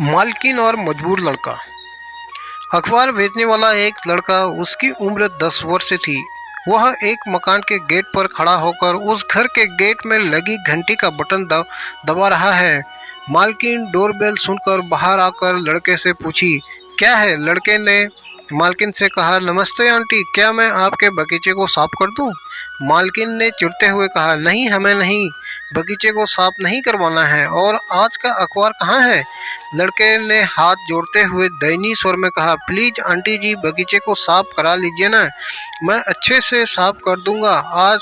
मालकिन और मजबूर लड़का। अखबार बेचने वाला एक लड़का, उसकी उम्र 10 वर्ष थी। वह एक मकान के गेट पर खड़ा होकर उस घर के गेट में लगी घंटी का बटन दबा रहा है। मालकिन डोरबेल सुनकर बाहर आकर लड़के से पूछी, क्या है? लड़के ने मालकिन से कहा, नमस्ते आंटी, क्या मैं आपके बगीचे को साफ कर दूं? मालकिन ने चिढ़ते हुए कहा, नहीं, हमें नहीं, बगीचे को साफ नहीं करवाना है। और आज का अखबार कहाँ है? लड़के ने हाथ जोड़ते हुए दयनीय स्वर में कहा, प्लीज आंटी जी, बगीचे को साफ करा लीजिए ना, मैं अच्छे से साफ कर दूंगा। आज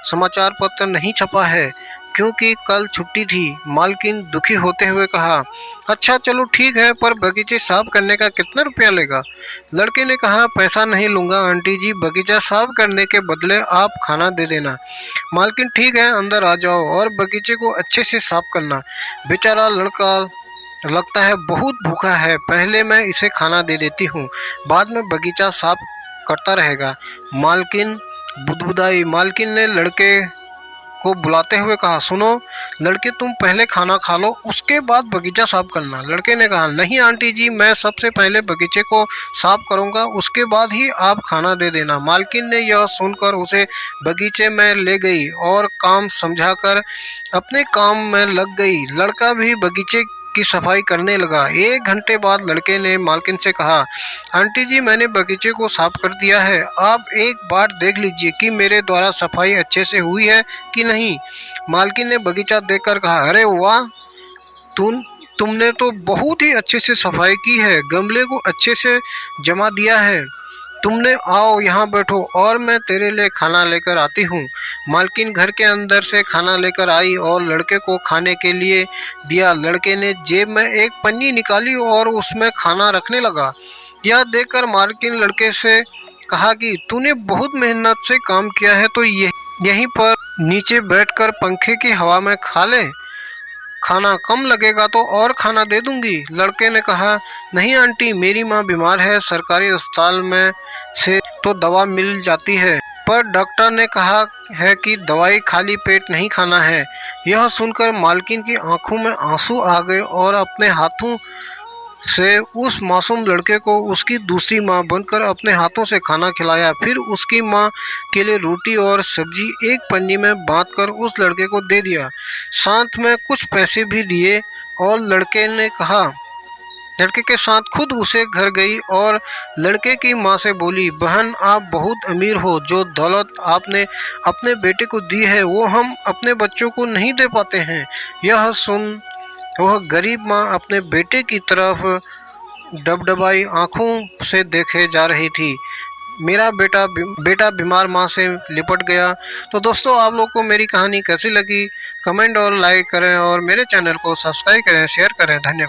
समाचार पत्र नहीं छपा है क्योंकि कल छुट्टी थी। मालकिन दुखी होते हुए कहा, अच्छा चलो ठीक है, पर बगीचे साफ करने का कितना रुपया लेगा? लड़के ने कहा, पैसा नहीं लूंगा आंटी जी, बगीचा साफ करने के बदले आप खाना दे देना। मालकिन, ठीक है, अंदर आ जाओ और बगीचे को अच्छे से साफ करना। बेचारा लड़का लगता है बहुत भूखा है, पहले मैं इसे खाना दे देती हूँ, बाद में बगीचा साफ करता रहेगा। मालकिन बुदबुदाई। मालकिन ने लड़के को बुलाते हुए कहा, सुनो लड़के, तुम पहले खाना खा लो, उसके बाद बगीचा साफ करना। लड़के ने कहा, नहीं आंटी जी, मैं सबसे पहले बगीचे को साफ करूंगा, उसके बाद ही आप खाना दे देना। मालकिन ने यह सुनकर उसे बगीचे में ले गई और काम समझाकर अपने काम में लग गई। लड़का भी बगीचे की सफाई करने लगा। 1 घंटे बाद लड़के ने मालकिन से कहा, आंटी जी, मैंने बगीचे को साफ कर दिया है, आप एक बार देख लीजिए कि मेरे द्वारा सफाई अच्छे से हुई है कि नहीं। मालकिन ने बगीचा देखकर कहा, अरे वाह, तुमने तो बहुत ही अच्छे से सफाई की है, गमले को अच्छे से जमा दिया है तुमने। आओ यहाँ बैठो और मैं तेरे लिए खाना लेकर आती हूँ। मालकिन घर के अंदर से खाना लेकर आई और लड़के को खाने के लिए दिया। लड़के ने जेब में एक पन्नी निकाली और उसमें खाना रखने लगा। यह देखकर मालकिन लड़के से कहा कि तूने बहुत मेहनत से काम किया है, तो यहीं पर नीचे बैठकर पंखे की हवा में खा ले, खाना कम लगेगा तो और खाना दे दूंगी। लड़के ने कहा, नहीं आंटी, मेरी माँ बीमार है, सरकारी अस्पताल में से तो दवा मिल जाती है, पर डॉक्टर ने कहा है कि दवाई खाली पेट नहीं खाना है। यह सुनकर मालकिन की आंखों में आंसू आ गए और अपने हाथों से उस मासूम लड़के को उसकी दूसरी माँ बनकर अपने हाथों से खाना खिलाया। फिर उसकी माँ के लिए रोटी और सब्जी एक पन्नी में बांधकर उस लड़के को दे दिया, साथ में कुछ पैसे भी दिए। और लड़के के साथ खुद उसे घर गई और लड़के की माँ से बोली, बहन, आप बहुत अमीर हो, जो दौलत आपने अपने बेटे को दी है वो हम अपने बच्चों को नहीं दे पाते हैं। यह सुन वह गरीब माँ अपने बेटे की तरफ डबडबाई आंखों से देखे जा रही थी। मेरा बेटा बीमार माँ से लिपट गया। तो दोस्तों, आप लोग को मेरी कहानी कैसी लगी? कमेंट और लाइक करें और मेरे चैनल को सब्सक्राइब करें, शेयर करें। धन्यवाद।